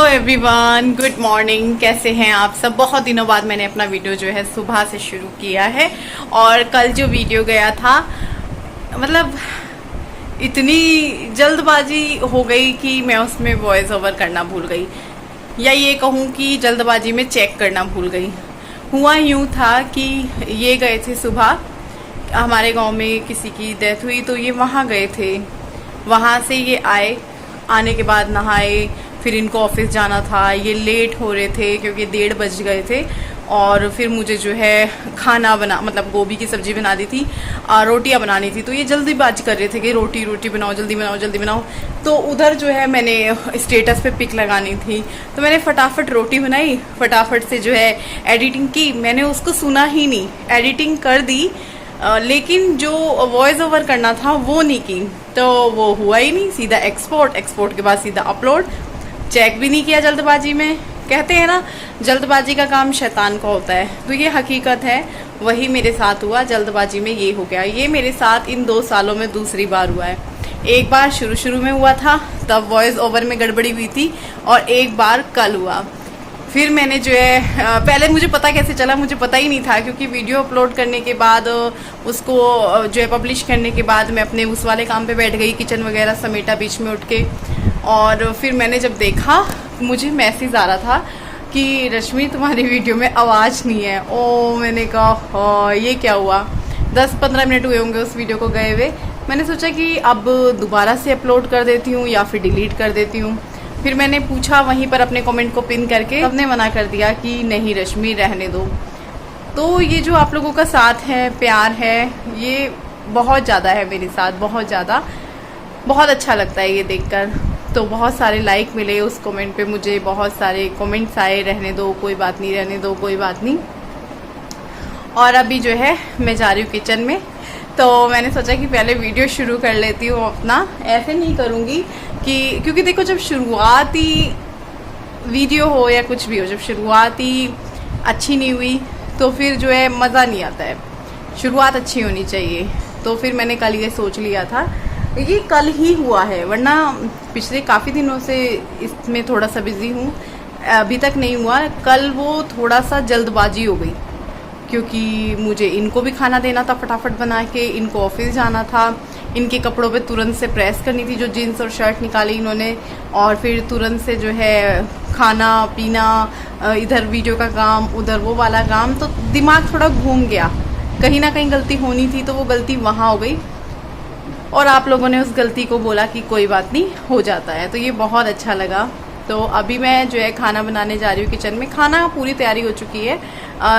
Everyone, good morning. कैसे हैं आप सब? बहुत दिनों बाद मैंने अपना वीडियो जो है सुबह से शुरू किया है। और कल जो वीडियो गया था, मतलब इतनी जल्दबाजी हो गई कि मैं उसमें वॉइस ओवर करना भूल गई, या ये कहूँ कि जल्दबाजी में चेक करना भूल गई। हुआ यूँ था कि ये गए थे सुबह, हमारे गांव में किसी की डेथ हुई तो ये वहाँ गए थे। वहाँ से ये आने के बाद नहाए, फिर इनको ऑफिस जाना था। ये लेट हो रहे थे क्योंकि 1:30 बज गए थे। और फिर मुझे जो है खाना मतलब गोभी की सब्जी बना दी थी, रोटियां बनानी थी। तो ये जल्दीबाजी कर रहे थे कि रोटी बनाओ, जल्दी बनाओ जल्दी बनाओ। तो उधर जो है मैंने स्टेटस पे पिक लगानी थी, तो मैंने फटाफट रोटी बनाई, फटाफट से जो है एडिटिंग की। मैंने उसको सुना ही नहीं, एडिटिंग कर दी, लेकिन जो वॉइस ओवर करना था वो नहीं की। तो वो हुआ ही नहीं, सीधा एक्सपोर्ट के बाद सीधा अपलोड। चेक भी नहीं किया जल्दबाजी में। कहते हैं ना, जल्दबाजी का काम शैतान का होता है, तो ये हकीकत है। वही मेरे साथ हुआ, जल्दबाजी में ये हो गया। ये मेरे साथ इन 2 सालों में दूसरी बार हुआ है। एक बार शुरू में हुआ था, तब वॉइस ओवर में गड़बड़ी हुई थी, और एक बार कल हुआ। फिर मैंने जो है पहले मुझे पता कैसे चला, मुझे पता ही नहीं था, क्योंकि वीडियो अपलोड करने के बाद उसको जो है पब्लिश करने के बाद मैं अपने उस वाले काम पे बैठ गई, किचन वगैरह समेटा बीच में उठ के। और फिर मैंने जब देखा, मुझे मैसेज आ रहा था कि रश्मि तुम्हारी वीडियो में आवाज़ नहीं है। ओ, मैंने कहा ये क्या हुआ। 10-15 मिनट हुए होंगे उस वीडियो को गए हुए। मैंने सोचा कि अब दोबारा से अपलोड कर देती हूँ या फिर डिलीट कर देती हूँ। फिर मैंने पूछा वहीं पर अपने कमेंट को पिन करके, सबने मना कर दिया कि नहीं रश्मि रहने दो। तो ये जो आप लोगों का साथ है, प्यार है, ये बहुत ज़्यादा है मेरे साथ, बहुत ज़्यादा। बहुत अच्छा लगता है ये देखकर। तो बहुत सारे लाइक मिले उस कमेंट पे, मुझे बहुत सारे कमेंट्स आए, रहने दो कोई बात नहीं, रहने दो कोई बात नहीं। और अभी जो है मैं जा रही हूँ किचन में, तो मैंने सोचा कि पहले वीडियो शुरू कर लेती हूँ अपना। ऐसे नहीं करूँगी कि, क्योंकि देखो जब शुरुआती वीडियो हो या कुछ भी हो, जब शुरुआती अच्छी नहीं हुई तो फिर जो है मज़ा नहीं आता है। शुरुआत अच्छी होनी चाहिए। तो फिर मैंने कल ये सोच लिया था, ये कल ही हुआ है, वरना पिछले काफ़ी दिनों से इसमें थोड़ा सा बिज़ी हूँ, अभी तक नहीं हुआ। कल वो थोड़ा सा जल्दबाजी हो गई, क्योंकि मुझे इनको भी खाना देना था फटाफट बना के, इनको ऑफिस जाना था, इनके कपड़ों पे तुरंत से प्रेस करनी थी, जो जीन्स और शर्ट निकाली इन्होंने, और फिर तुरंत से जो है खाना पीना, इधर वीडियो का काम, उधर वो वाला काम। तो दिमाग थोड़ा घूम गया, कहीं ना कहीं गलती होनी थी, तो वो गलती वहाँ हो गई। और आप लोगों ने उस गलती को बोला कि कोई बात नहीं, हो जाता है, तो ये बहुत अच्छा लगा। तो अभी मैं जो है खाना बनाने जा रही हूँ किचन में। खाना पूरी तैयारी हो चुकी है,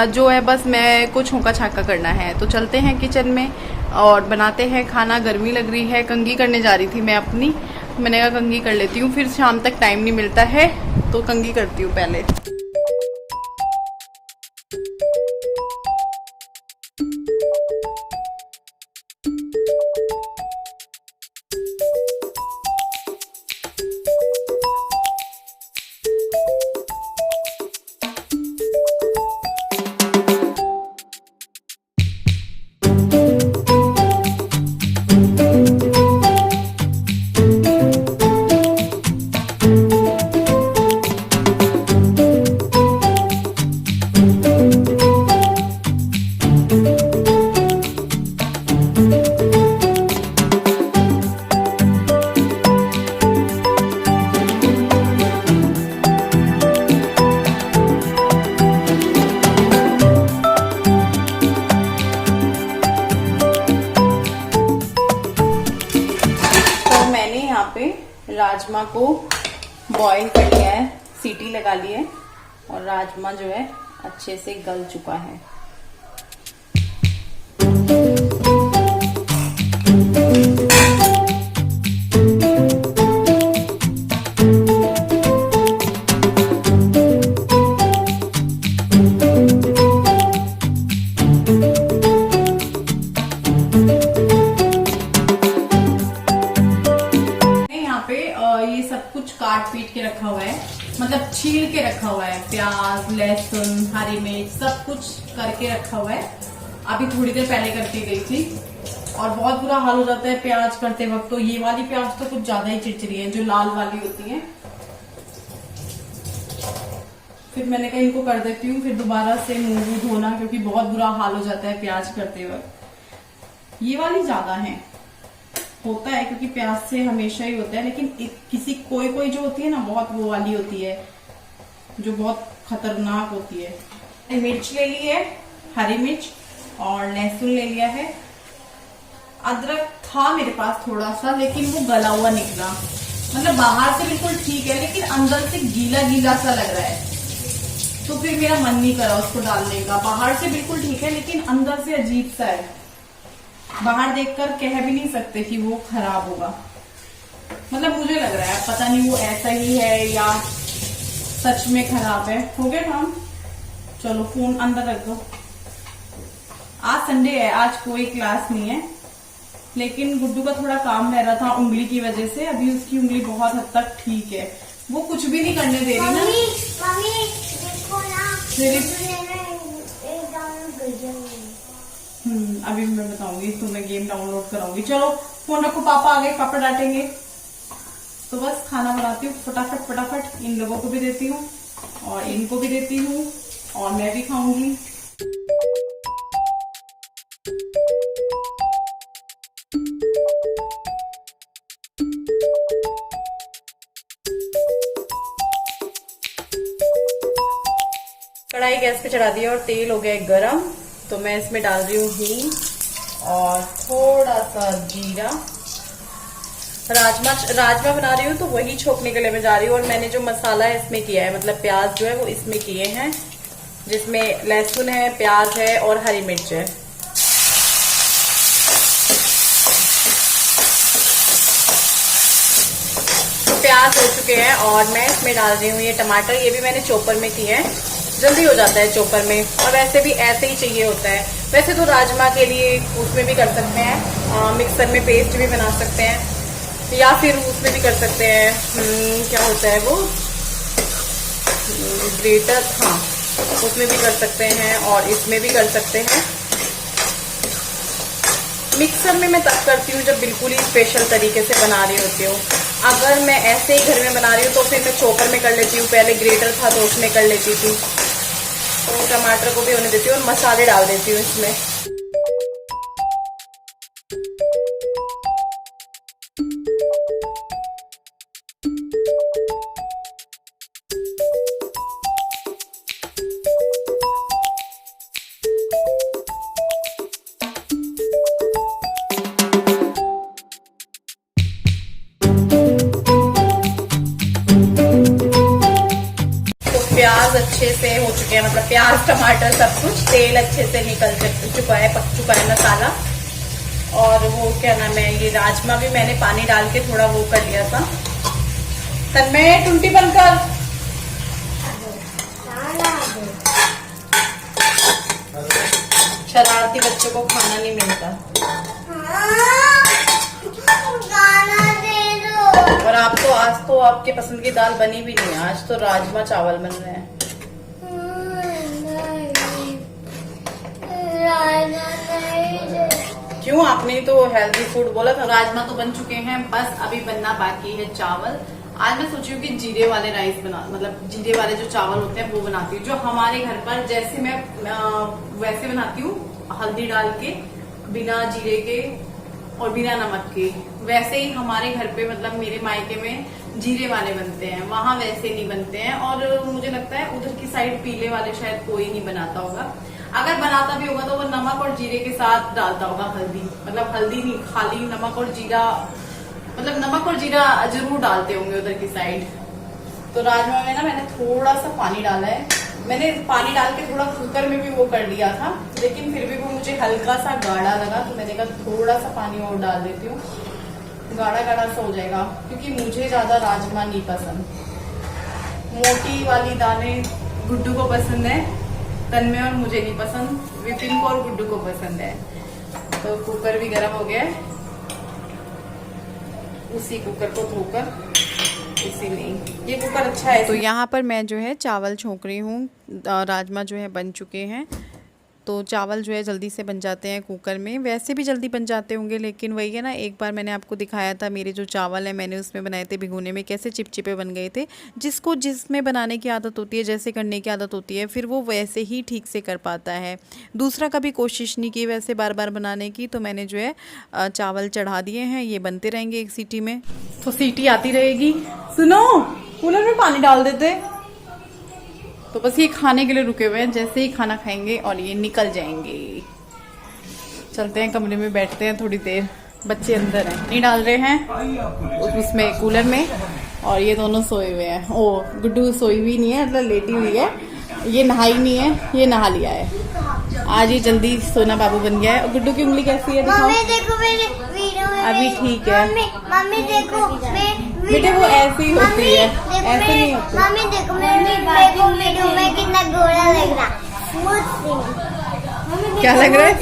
जो है बस मैं कुछ छौंका छाका करना है। तो चलते हैं किचन में और बनाते हैं खाना। गर्मी लग रही है, कंघी करने जा रही थी मैं अपनी। मैंने कहा कंघी कर लेती हूँ, फिर शाम तक टाइम नहीं मिलता है, तो कंघी करती हूँ पहले। राजमा को बॉईल कर लिया है, सीटी लगा ली है, और राजमा जो है अच्छे से गल चुका है। ये सब कुछ काट पीट के रखा हुआ है, मतलब छील के रखा हुआ है। प्याज, लहसुन, हरी मिर्च सब कुछ करके रखा हुआ है। अभी थोड़ी देर पहले करके गई थी, और बहुत बुरा हाल हो जाता है प्याज करते वक्त। तो ये वाली प्याज तो कुछ ज्यादा ही चिरचिरी है, जो लाल वाली होती है। फिर मैंने कहा इनको कर देती हूँ, फिर दोबारा से मुंह धोना, क्योंकि बहुत बुरा हाल हो जाता है प्याज करते वक्त। ये वाली ज्यादा है, होता है क्योंकि प्याज से हमेशा ही होता है, लेकिन किसी कोई कोई जो होती है ना बहुत वो वाली होती है जो बहुत खतरनाक होती है। मिर्च ले ली है, हरी मिर्च, और लहसुन ले लिया है। अदरक था मेरे पास थोड़ा सा, लेकिन वो गला हुआ निकला। मतलब बाहर से बिल्कुल ठीक है, लेकिन अंदर से गीला गीला सा लग रहा है, तो फिर मेरा मन नहीं करा उसको डालने का। बाहर से बिल्कुल ठीक है, लेकिन अंदर से अजीब सा है। बाहर देखकर कह भी नहीं सकते कि वो खराब होगा, मतलब मुझे लग रहा है, पता नहीं वो ऐसा ही है या सच में खराब है। हो गया काम, चलो फोन अंदर रख दो। आज संडे है, आज कोई क्लास नहीं है, लेकिन गुड्डू का थोड़ा काम रह रहा था उंगली की वजह से। अभी उसकी उंगली बहुत हद तक ठीक है, वो कुछ भी नहीं करने दे रही ना। मम्मी देखो ना, अभी मैं बताऊंगी तुम्हें, गेम डाउनलोड कराऊंगी। चलो फोन रखो, पापा आ गए, पापा डांटेंगे। तो बस खाना बनाती हूँ फटाफट फटाफट, इन लोगों को भी देती हूँ और इनको भी देती हूँ और मैं भी खाऊंगी। कढ़ाई गैस पे चढ़ा दिया और तेल हो गया गरम, तो मैं इसमें डाल रही हूँ हींग और थोड़ा सा जीरा। राजमा बना रही हूँ तो वही छोकने के लिए मैं जा रही हूँ, और मैंने जो मसाला है इसमें किया है, मतलब प्याज जो है वो इसमें किए हैं, जिसमें लहसुन है, प्याज है और हरी मिर्च है। तो प्याज हो चुके हैं और मैं इसमें डाल रही हूँ ये टमाटर। ये भी मैंने चॉपर में किए हैं, जल्दी हो जाता है चॉपर में, और वैसे भी ऐसे ही चाहिए होता है। वैसे तो राजमा के लिए उसमें भी कर सकते हैं, मिक्सर में पेस्ट भी बना सकते हैं, या फिर उसमें भी कर सकते हैं, क्या होता है वो, ग्रेटर, हाँ उसमें भी कर सकते हैं और इसमें भी कर सकते हैं। मिक्सर में मैं तब करती हूँ जब बिल्कुल ही स्पेशल तरीके से बना रही होती हूँ। अगर मैं ऐसे ही घर में बना रही हूँ तो फिर मैं चॉपर में कर लेती हूँ, पहले ग्रेटर था तो उसमें कर लेती थी। तो टमाटर को भी होने देती हूँ और मसाले डाल देती हूँ इसमें। प्याज अच्छे से हो चुके हैं, मतलब प्याज टमाटर सब कुछ, तेल अच्छे से निकल चुका है, पक चुका है मसाला। और वो क्या नाम है, ये राजमा भी मैंने पानी डाल के थोड़ा वो कर लिया था। तन्मय टुंटी बंद कर, शरारती बच्चों को खाना नहीं मिलता। और आप तो आज तो आपके पसंद की दाल बनी भी नहीं है, आज तो राजमा चावल बन रहे हैं। क्यों, आपने तो हेल्दी फूड बोला था। राजमा तो बन चुके हैं, बस अभी बनना बाकी है चावल। आज मैं सोची हूँ कि जीरे वाले राइस बना, मतलब जीरे वाले जो चावल होते हैं वो बनाती हूँ, जो हमारे घर पर जैसे मैं वैसे बनाती हूँ, हल्दी डाल के, बिना जीरे के और बिना नमक के। वैसे ही हमारे घर पे, मतलब मेरे मायके में जीरे वाले बनते हैं, वहां वैसे नहीं बनते हैं। और मुझे लगता है उधर की साइड पीले वाले शायद कोई नहीं बनाता होगा, अगर बनाता भी होगा तो वो नमक और जीरे के साथ डालता होगा हल्दी, मतलब हल्दी नहीं, खाली नमक और जीरा, मतलब नमक और जीरा जरूर डालते होंगे उधर की साइड। तो राजमा में ना मैंने थोड़ा सा पानी डाला है, मैंने पानी डाल के थोड़ा कुकर में भी वो कर लिया था, लेकिन फिर भी वो मुझे हल्का सा गाढ़ा लगा, तो मैंने कहा थोड़ा सा पानी और डाल देती हूँ, गाढ़ा गाढ़ा सा हो जाएगा, क्योंकि मुझे ज्यादा राजमा नहीं पसंद। मोटी वाली दालें गुड्डू को पसंद है, तन्मय और मुझे नहीं पसंद, विपिन को और गुड्डू को पसंद है। तो कुकर भी गर्म हो गया है, उसी कुकर को धोकर इसीलिए ये कुकर अच्छा है। तो यहाँ पर मैं जो है चावल छोंक रही हूँ, राजमा जो है बन चुके हैं। तो चावल जो है जल्दी से बन जाते हैं कुकर में, वैसे भी जल्दी बन जाते होंगे, लेकिन वही है ना, एक बार मैंने आपको दिखाया था मेरे जो चावल है मैंने उसमें बनाए थे भिगोने में, कैसे चिपचिपे बन गए थे। जिसको जिसमें बनाने की आदत होती है, जैसे करने की आदत होती है, फिर वो वैसे ही ठीक से कर पाता है। दूसरा कभी कोशिश नहीं की वैसे बार बार बनाने की, तो मैंने जो है चावल चढ़ा दिए हैं, ये बनते रहेंगे एक सीटी में, तो सीटी आती रहेगी। सुनो, कूलर में पानी डाल देते। तो बस ये खाने के लिए रुके हुए हैं, जैसे ही खाना खाएंगे और ये निकल जाएंगे। चलते हैं कमरे में, बैठते हैं थोड़ी देर। बच्चे अंदर हैं, नहीं डाल रहे हैं उसमें कूलर में, और ये दोनों सोए हुए हैं। ओ गुड्डू सोई हुई नहीं है, मतलब लेटी हुई है, ये नहाई नहीं है, ये नहा लिया है। आज ये जल्दी सोना बाबू बन गया है। और गुड्डू की उंगली कैसी है दिखाओ। मम्मी देखो मेरे वीडियो में, अभी ठीक है। मम्मी देखो बेटे वो ऐसी ही होती है, ऐसे नहीं होती। मम्मी देखो मेरे वीडियो में कितना गोरा लग रहा, स्मूथ। क्या लग रहा है?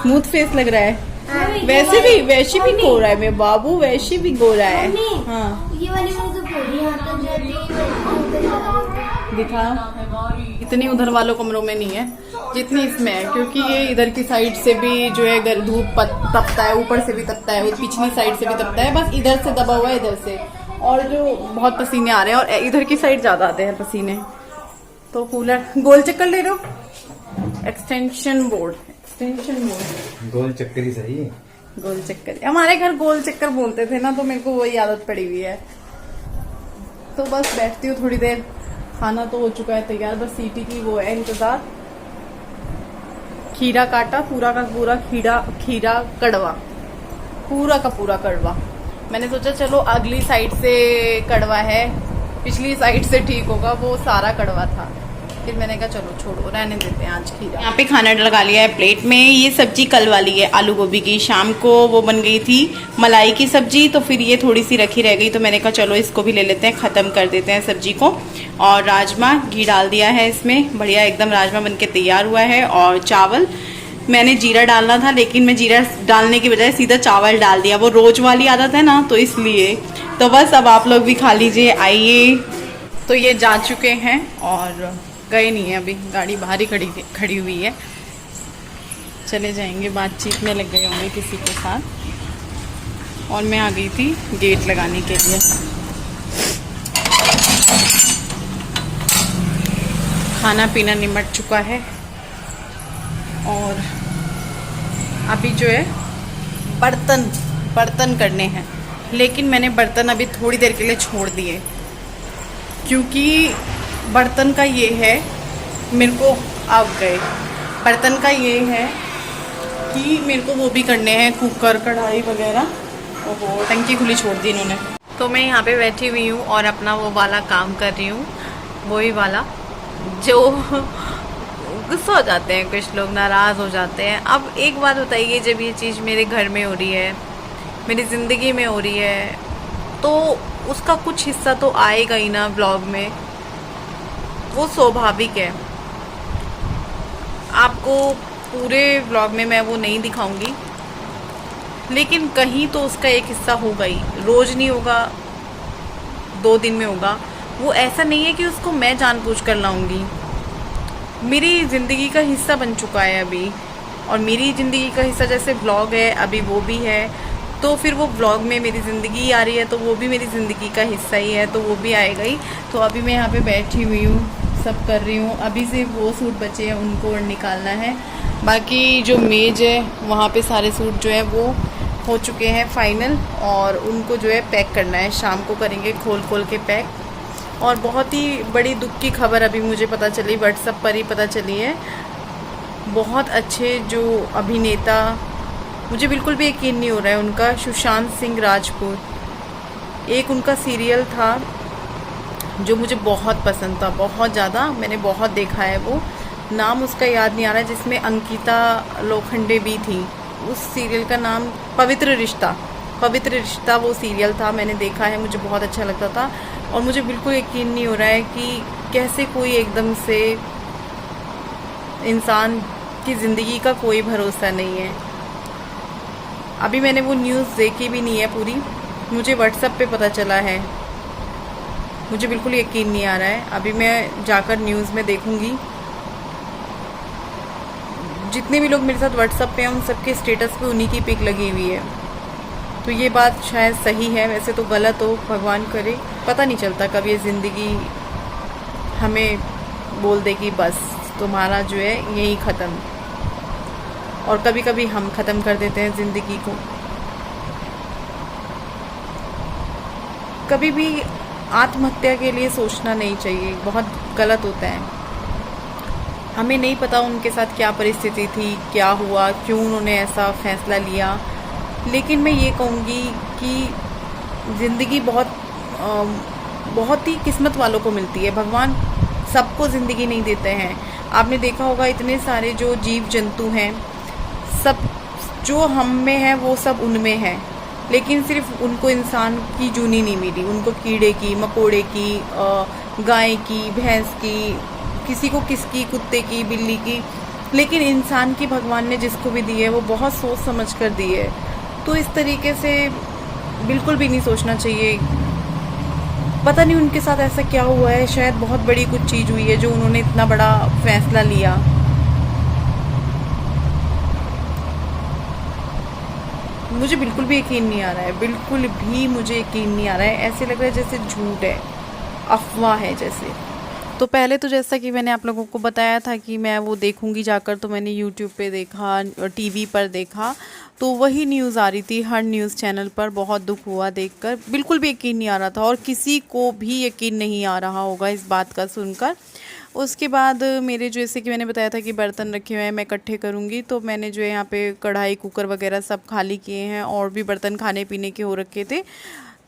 स्मूथ फेस लग रहा है। वैसे भी गोरा है मेरा बाबू, वैसे भी गोरा है। हाँ ये वाली मुझे पूरी यहाँ तक जाती है। दिखा, इतनी उधर वालों कमरों में नहीं है जितनी इसमें है, क्योंकि ये इधर की साइड से भी जो है धूप तपता है, ऊपर से भी तपता है, पिछली साइड से भी तपता है, बस इधर से दबा हुआ है इधर से, और जो बहुत पसीने आ रहे हैं, और इधर की साइड ज्यादा आते हैं पसीने। तो कूलर गोल चक्कर ले लो, एक्सटेंशन बोर्ड गोल चक्कर ही सही है। गोल चक्कर, हमारे घर गोल चक्कर बोलते थे ना, तो मेरे को वही आदत पड़ी हुई है। तो बस बैठती हूँ थोड़ी देर, खाना तो हो चुका है तैयार, बस सीटी की वो है इंतजार। खीरा काटा, पूरा का पूरा खीरा कड़वा, पूरा का पूरा कड़वा। मैंने सोचा चलो अगली साइड से कड़वा है, पिछली साइड से ठीक होगा, वो सारा कड़वा था। फिर मैंने कहा चलो छोड़ो, रहने देते हैं आज खीरा। यहाँ पे खाना लगा लिया है प्लेट में। ये सब्जी कल वाली है, आलू गोभी की, शाम को वो बन गई थी मलाई की सब्जी, तो फिर ये थोड़ी सी रखी रह गई, तो मैंने कहा चलो इसको भी ले लेते हैं, ख़त्म कर देते हैं सब्जी को। और राजमा, घी डाल दिया है इसमें, बढ़िया एकदम राजमा बन के तैयार हुआ है। और चावल, मैंने जीरा डालना था, लेकिन मैं जीरा डालने की बजाय सीधा चावल डाल दिया, वो रोज वाली आदत है ना, तो इसलिए। तो बस अब आप लोग भी खा लीजिए, आइए। तो ये जा चुके हैं और गए नहीं है अभी, गाड़ी बाहर ही खड़ी हुई है, चले जाएंगे, बातचीत में लग गए होंगे किसी के साथ। और मैं आ गई थी गेट लगाने के लिए। खाना पीना निमट चुका है, और अभी जो है बर्तन करने हैं, लेकिन मैंने बर्तन अभी थोड़ी देर के लिए छोड़ दिए, क्योंकि बर्तन का ये है, मेरे को अब गए बर्तन का ये है कि मेरे को वो भी करने हैं, कुकर कढ़ाई वगैरह। ओहो, टंकी खुली छोड़ दी इन्होंने। तो मैं यहाँ पे बैठी हुई हूँ और अपना वो वाला काम कर रही हूँ, वही वाला जो गुस्सा हो जाते हैं कुछ लोग, नाराज़ हो जाते हैं। अब एक बात बताइए, जब ये चीज़ मेरे घर में हो रही है, मेरी ज़िंदगी में हो रही है, तो उसका कुछ हिस्सा तो आएगा ही ना ब्लॉग में, वो स्वाभाविक है। आपको पूरे व्लॉग में मैं वो नहीं दिखाऊंगी, लेकिन कहीं तो उसका एक हिस्सा होगा ही, रोज नहीं होगा, 2 दिन में होगा। वो ऐसा नहीं है कि उसको मैं जानबूझकर लाऊंगी, मेरी ज़िंदगी का हिस्सा बन चुका है अभी। और मेरी ज़िंदगी का हिस्सा जैसे व्लॉग है अभी, वो भी है, तो फिर वो व्लॉग में मेरी ज़िंदगी आ रही है, तो वो भी मेरी ज़िंदगी का हिस्सा ही है, तो वो भी आएगा ही। तो अभी मैं यहाँ पे बैठी हुई हूँ, सब कर रही हूँ। अभी सिर्फ वो सूट बचे हैं, उनको निकालना है, बाकी जो मेज है वहाँ पे सारे सूट जो है वो हो चुके हैं फाइनल, और उनको जो है पैक करना है, शाम को करेंगे खोल के पैक। और बहुत ही बड़ी दुख की खबर अभी मुझे पता चली, व्हाट्सएप पर ही पता चली है। बहुत अच्छे जो अभिनेता, मुझे बिल्कुल भी यकीन नहीं हो रहा है उनका, सुशांत सिंह राजपूत, एक उनका सीरियल था जो मुझे बहुत पसंद था, बहुत ज़्यादा, मैंने बहुत देखा है, वो नाम उसका याद नहीं आ रहा है, जिसमें अंकिता लोखंडे भी थी। उस सीरियल का नाम पवित्र रिश्ता वो सीरियल था, मैंने देखा है, मुझे बहुत अच्छा लगता था। और मुझे बिल्कुल यकीन नहीं हो रहा है कि कैसे कोई एकदम से, इंसान की ज़िंदगी का कोई भरोसा नहीं है। अभी मैंने वो न्यूज़ देखी भी नहीं है पूरी, मुझे व्हाट्सएप पे पता चला है, मुझे बिल्कुल यकीन नहीं आ रहा है। अभी मैं जाकर न्यूज़ में देखूंगी जितने भी लोग मेरे साथ व्हाट्सएप पे हैं उन सबके स्टेटस पे उन्हीं की पिक लगी हुई है। तो ये बात शायद सही है, वैसे तो गलत हो, भगवान करे। पता नहीं चलता कब ये ज़िंदगी हमें बोल दे कि बस तुम्हारा जो है यही ख़त्म, और कभी कभी हम ख़त्म कर देते हैं ज़िंदगी को। कभी भी आत्महत्या के लिए सोचना नहीं चाहिए, बहुत गलत होता है। हमें नहीं पता उनके साथ क्या परिस्थिति थी, क्या हुआ, क्यों उन्होंने ऐसा फैसला लिया, लेकिन मैं ये कहूँगी कि ज़िंदगी बहुत ही किस्मत वालों को मिलती है। भगवान सबको ज़िंदगी नहीं देते हैं। आपने देखा होगा इतने सारे जो जीव जंतु हैं, सब जो हम में है वो सब उनमें है, लेकिन सिर्फ उनको इंसान की जूनी नहीं मिली। उनको कीड़े की, मकोड़े की, गाय की, भैंस की, किसी को किसकी, कुत्ते की, बिल्ली की, लेकिन इंसान की भगवान ने जिसको भी दी है वो बहुत सोच समझ कर दी है। तो इस तरीके से बिल्कुल भी नहीं सोचना चाहिए। पता नहीं उनके साथ ऐसा क्या हुआ है, शायद बहुत बड़ी कुछ चीज़ हुई है जो उन्होंने इतना बड़ा फैसला लिया। मुझे बिल्कुल भी यकीन नहीं आ रहा है, बिल्कुल भी मुझे यकीन नहीं आ रहा है। ऐसे लग रहा है जैसे झूठ है, अफवाह है जैसे। तो पहले तो जैसा कि मैंने आप लोगों को बताया था कि मैं वो देखूंगी जाकर, तो मैंने यूट्यूब पे देखा, टीवी पर देखा, तो वही न्यूज़ आ रही थी हर न्यूज़ चैनल पर। बहुत दुख हुआ देखकर, बिल्कुल भी यकीन नहीं आ रहा था, और किसी को भी यकीन नहीं आ रहा होगा इस बात का सुनकर। उसके बाद मेरे जैसे कि मैंने बताया था कि बर्तन रखे हुए हैं, मैं इकट्ठे करूँगी, तो मैंने जो है यहाँ पे कढ़ाई, कुकर वगैरह सब खाली किए हैं, और भी बर्तन खाने पीने के हो रखे थे,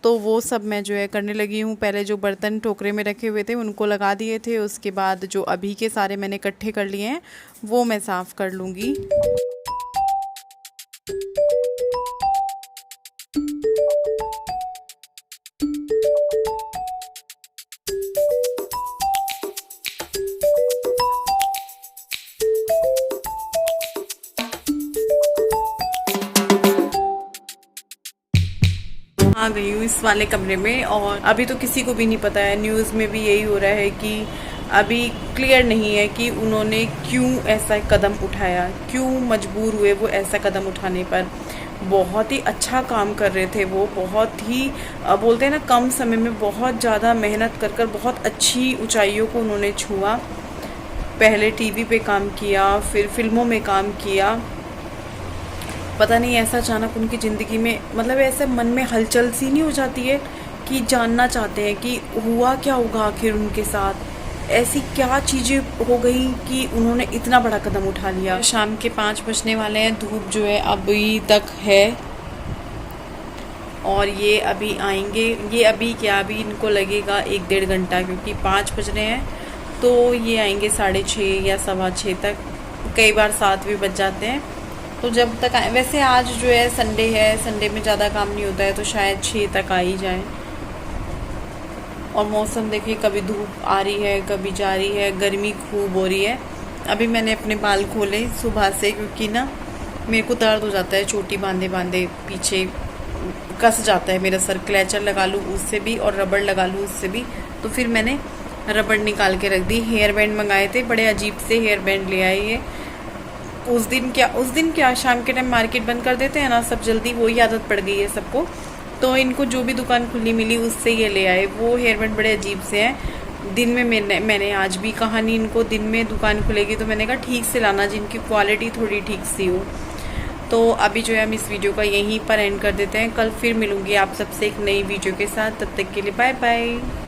तो वो सब मैं जो है करने लगी हूँ। पहले जो बर्तन टोकरे में रखे हुए थे उनको लगा दिए थे, उसके बाद जो अभी के सारे मैंने इकट्ठे कर लिए हैं वो मैं साफ़ कर लूँगी। आ गई हूँ इस वाले कमरे में, और अभी तो किसी को भी नहीं पता है, न्यूज़ में भी यही हो रहा है कि अभी क्लियर नहीं है कि उन्होंने क्यों ऐसा कदम उठाया, क्यों मजबूर हुए वो ऐसा कदम उठाने पर। बहुत ही अच्छा काम कर रहे थे वो, बहुत ही बोलते हैं ना, कम समय में बहुत ज़्यादा मेहनत कर बहुत अच्छी ऊंचाइयों को उन्होंने छुआ। पहले टीवी पे काम किया, फिर फिल्मों में काम किया। पता नहीं ऐसा अचानक उनकी ज़िंदगी में, मतलब ऐसे मन में हलचल सी नहीं हो जाती है कि जानना चाहते हैं कि हुआ क्या होगा आखिर उनके साथ, ऐसी क्या चीज़ें हो गई कि उन्होंने इतना बड़ा कदम उठा लिया। शाम के 5 बजने वाले हैं, धूप जो है अभी तक है, और ये अभी आएंगे। ये अभी क्या, अभी इनको लगेगा 1-1.5 घंटा, क्योंकि 5 बज रहे हैं, तो ये आएंगे 6:30 या 6:15 तक, कई बार 7 भी बज जाते हैं। तो जब तक आए, वैसे आज जो है संडे है, संडे में ज़्यादा काम नहीं होता है, तो शायद 6 तक आ ही जाए। और मौसम देखिए, कभी धूप आ रही है, कभी जा रही है, गर्मी खूब हो रही है। अभी मैंने अपने बाल खोले सुबह से, क्योंकि ना मेरे को दर्द हो जाता है, चोटी बांधे बांधे पीछे कस जाता है मेरा सर। क्लैचर लगा लूँ उससे भी, और रबड़ लगा लूँ उससे भी, तो फिर मैंने रबड़ निकाल के रख दी। हेयर बैंड मंगाए थे, बड़े अजीब से हेयर बैंड ले आई है। उस दिन क्या शाम के टाइम मार्केट बंद कर देते हैं ना सब जल्दी, वही आदत पड़ गई है सबको। तो इनको जो भी दुकान खुली मिली उससे ये ले आए। वो हेयर बैंड बड़े अजीब से हैं। दिन में मैंने आज भी कहा नहीं इनको, दिन में दुकान खुलेगी तो मैंने कहा ठीक से लाना, जिनकी क्वालिटी थोड़ी ठीक सी हो। तो अभी जो है हम इस वीडियो का यहीं पर एंड कर देते हैं। कल फिर मिलूँगी आप सबसे एक नई वीडियो के साथ, तब तक के लिए बाय बाय।